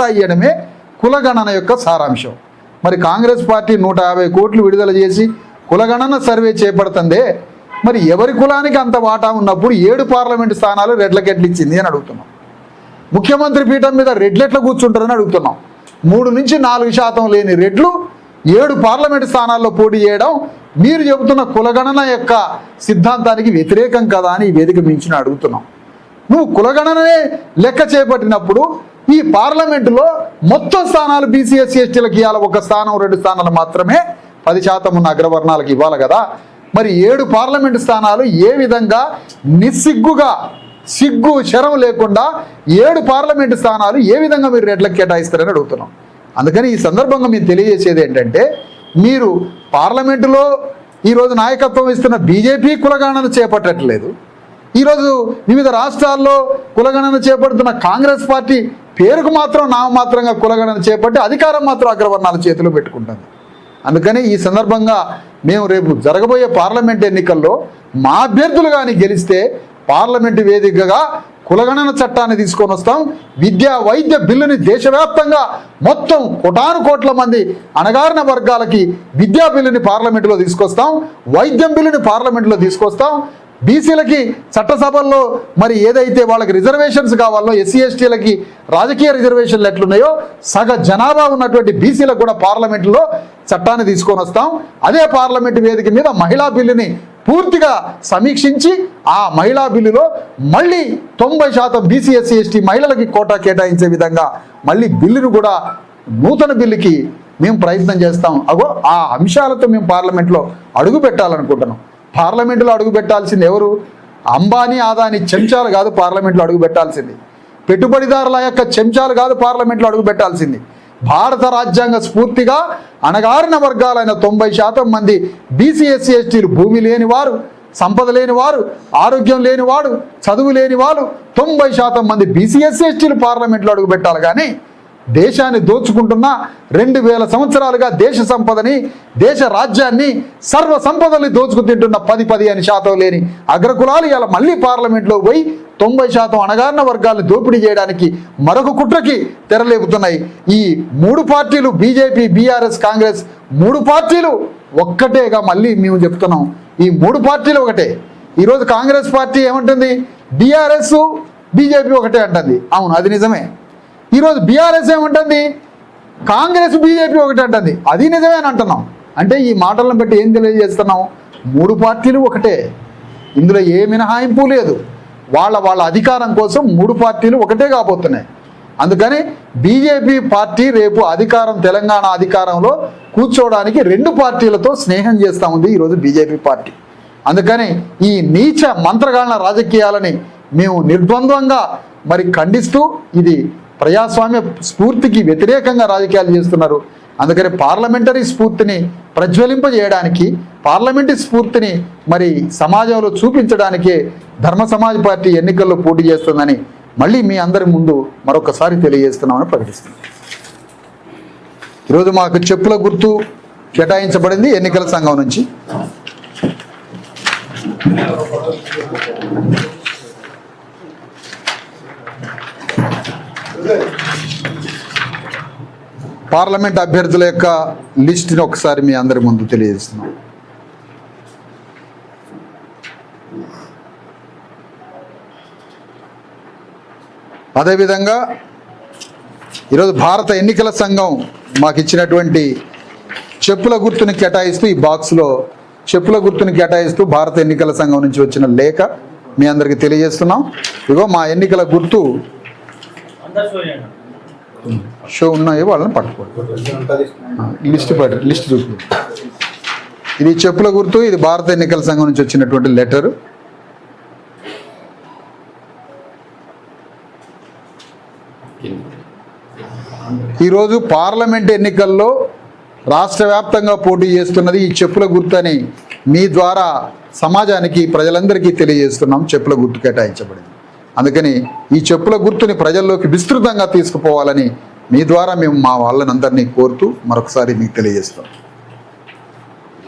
వాటా ఇవ్వడమే కులగణన యొక్క సారాంశం. మరి కాంగ్రెస్ పార్టీ 150 కోట్లు విడుదల చేసి కులగణన సర్వే చేపడుతుందే, మరి ఎవరి కులానికి అంత వాటా ఉన్నప్పుడు 7 పార్లమెంటు స్థానాలు రెడ్లకెట్లు ఇచ్చింది అని అడుగుతున్నాం. ముఖ్యమంత్రి పీఠం మీద రెడ్లెట్ల కూర్చుంటారని అడుగుతున్నాం. 3 నుంచి 4% లేని రెడ్లు 7 పార్లమెంటు స్థానాల్లో పోటీ చేయడం మీరు చెబుతున్న కులగణన యొక్క సిద్ధాంతానికి వ్యతిరేకం కదా అని ఈ వేదిక మించిన అడుగుతున్నాం. నువ్వు కులగణనే లెక్క చేపట్టినప్పుడు ఈ పార్లమెంటులో మొత్తం స్థానాలు బీసీ ఎస్సీ ఎస్టీలకు ఇవ్వాలి, 1 స్థానం 2 స్థానాలు మాత్రమే 10% ఉన్న అగ్రవర్ణాలకు ఇవ్వాలి కదా. మరి 7 పార్లమెంటు స్థానాలు ఏ విధంగా నిస్సిగ్గుగా సిగ్గు శరం లేకుండా 7 పార్లమెంటు స్థానాలు ఏ విధంగా మీరు రెడ్లకు కేటాయిస్తారని అడుగుతున్నాం. అందుకని ఈ సందర్భంగా మేము తెలియజేసేది ఏంటంటే, మీరు పార్లమెంటులో ఈరోజు నాయకత్వం ఇస్తున్న బీజేపీ కులగణన చేపట్టట్లేదు. ఈరోజు వివిధ రాష్ట్రాల్లో కులగణన చేపడుతున్న కాంగ్రెస్ పార్టీ పేరుకు మాత్రం నామమాత్రంగా కులగణన చేపట్టి అధికారం మాత్రం అగ్రవర్ణాల చేతిలో పెట్టుకుంటుంది. అందుకని ఈ సందర్భంగా మేము రేపు జరగబోయే పార్లమెంట్ ఎన్నికల్లో మా అభ్యర్థులు కానీ గెలిస్తే పార్లమెంటు వేదికగా కులగణన చట్టాన్ని తీసుకొని వస్తాం. విద్యా వైద్య బిల్లుని దేశవ్యాప్తంగా మొత్తం కోట్ల మంది అణగారిన వర్గాలకి విద్యా బిల్లుని పార్లమెంటులో తీసుకొస్తాం, వైద్యం బిల్లుని పార్లమెంటులో తీసుకొస్తాం. బీసీలకి చట్టసభల్లో మరి ఏదైతే వాళ్ళకి రిజర్వేషన్స్ కావాలో, ఎస్సీ ఎస్టీలకి రాజకీయ రిజర్వేషన్లు ఎట్లున్నాయో సగ జనాభా ఉన్నటువంటి బీసీలకు కూడా పార్లమెంటులో చట్టాన్ని తీసుకొని వస్తాం. అదే పార్లమెంటు వేదిక మీద మహిళా బిల్లుని పూర్తిగా సమీక్షించి ఆ మహిళా బిల్లులో మళ్ళీ 90% బీసీ ఎస్సీ ఎస్టీ మహిళలకి కోటా కేటాయించే విధంగా మళ్ళీ బిల్లును కూడా నూతన బిల్లుకి మేము ప్రయత్నం చేస్తాం. ఆ అంశాలతో మేము పార్లమెంట్లో అడుగు పెట్టాలనుకుంటున్నాం. పార్లమెంటులో అడుగు పెట్టాల్సింది ఎవరు? అంబానీ అదానీ చెంచాలు కాదు పార్లమెంట్లో అడుగు పెట్టాల్సింది. పెట్టుబడిదారుల యొక్క చెంచాలు కాదు పార్లమెంట్లో అడుగు పెట్టాల్సింది. భారత రాజ్యాంగ స్ఫూర్తిగా అణగారిన వర్గాలైన 90% మంది బీసీ ఎస్సీ ఎస్టీలు, భూమి లేని వారు, సంపద లేని వారు, ఆరోగ్యం లేని వాడు, చదువు లేని వాళ్ళు 90% మంది బీసీ ఎస్సీ ఎస్టీలు పార్లమెంట్లో అడుగు పెట్టాలి. కానీ దేశాన్ని దోచుకుంటున్న 2000 సంవత్సరాలుగా దేశ సంపదని, దేశ రాజ్యాన్ని, సర్వ సంపదల్ని దోచుకు తింటున్న 10-15% లేని అగ్రకులాలు ఇలా మళ్ళీ పార్లమెంట్లో పోయి 90% అణగారిన వర్గాలను దోపిడీ చేయడానికి మరొక కుట్రకి తెరలేపుతున్నాయి. ఈ 3 పార్టీలు బీజేపీ, బీఆర్ఎస్, కాంగ్రెస్ 3 పార్టీలు ఒక్కటేగా మళ్ళీ మేము చెప్తున్నాం. ఈ 3 పార్టీలు ఒకటే. ఈరోజు కాంగ్రెస్ పార్టీ ఏమంటుంది? బీఆర్ఎస్ బీజేపీ ఒకటే అంటుంది. అవును, అది నిజమే. ఈరోజు బీఆర్ఎస్ ఏమంటుంది? కాంగ్రెస్ బీజేపీ ఒకటి అంటుంది. అది నిజమే అని అంటున్నాం. అంటే ఈ మాటలను బట్టి ఏం తెలియజేస్తున్నాం? 3 పార్టీలు ఒకటే, ఇందులో ఏ మినహాయింపు లేదు. వాళ్ళ అధికారం కోసం 3 పార్టీలు ఒకటే కాబోతున్నాయి. అందుకని బీజేపీ పార్టీ రేపు తెలంగాణ అధికారంలో కూర్చోవడానికి 2 పార్టీలతో స్నేహం చేస్తూ ఉంది ఈరోజు బీజేపీ పార్టీ. అందుకని ఈ నీచ మంత్రగాళ్ళ రాజకీయాలని మేము నిర్ద్వంద్వంగా మరి ఖండిస్తూ, ఇది ప్రజాస్వామ్య స్ఫూర్తికి వ్యతిరేకంగా రాజకీయాలు చేస్తున్నారు. అందుకని పార్లమెంటరీ స్ఫూర్తిని ప్రజ్వలింపజేయడానికి, పార్లమెంటరీ స్ఫూర్తిని మరి సమాజంలో చూపించడానికే ధర్మ సమాజ్ పార్టీ ఎన్నికల్లో పోటీ చేస్తుందని మళ్ళీ మీ అందరి ముందు మరొకసారి తెలియజేస్తున్నామని ప్రకటిస్తున్నాం. ఈరోజు మాకు చెప్పుల గుర్తు కేటాయించబడింది ఎన్నికల సంఘం నుంచి. పార్లమెంట్ అభ్యర్థుల యొక్క లిస్టుని ఒకసారి మీ అందరి ముందు తెలియజేస్తున్నాం. అదేవిధంగా ఈరోజు భారత ఎన్నికల సంఘం మాకు ఇచ్చినటువంటి చెప్పుల గుర్తుని కేటాయిస్తూ, ఈ బాక్స్లో చెప్పుల గుర్తుని కేటాయిస్తూ భారత ఎన్నికల సంఘం నుంచి వచ్చిన లేఖ మీ అందరికీ తెలియజేస్తున్నాం. ఇగో మా ఎన్నికల గుర్తు షో ఉన్నాయి, వాళ్ళని పట్టుకోండి. లిస్ట్ చూపు. ఇది చెప్పుల గుర్తు. ఇది భారత ఎన్నికల సంఘం నుంచి వచ్చినటువంటి లెటరు. ఈరోజు పార్లమెంట్ ఎన్నికల్లో రాష్ట్ర వ్యాప్తంగా పోటీ చేస్తున్నది ఈ చెప్పుల గుర్తు అని మీ ద్వారా సమాజానికి, ప్రజలందరికీ తెలియజేస్తున్నాం. చెప్పుల గుర్తు కేటాయించబడింది. అందుకని ఈ చెప్పుల గుర్తుని ప్రజల్లోకి విస్తృతంగా తీసుకుపోవాలని మీ ద్వారా మేము మా వాళ్ళని అందరినీ కోరుతూ మరొకసారి మీకు తెలియజేస్తాం.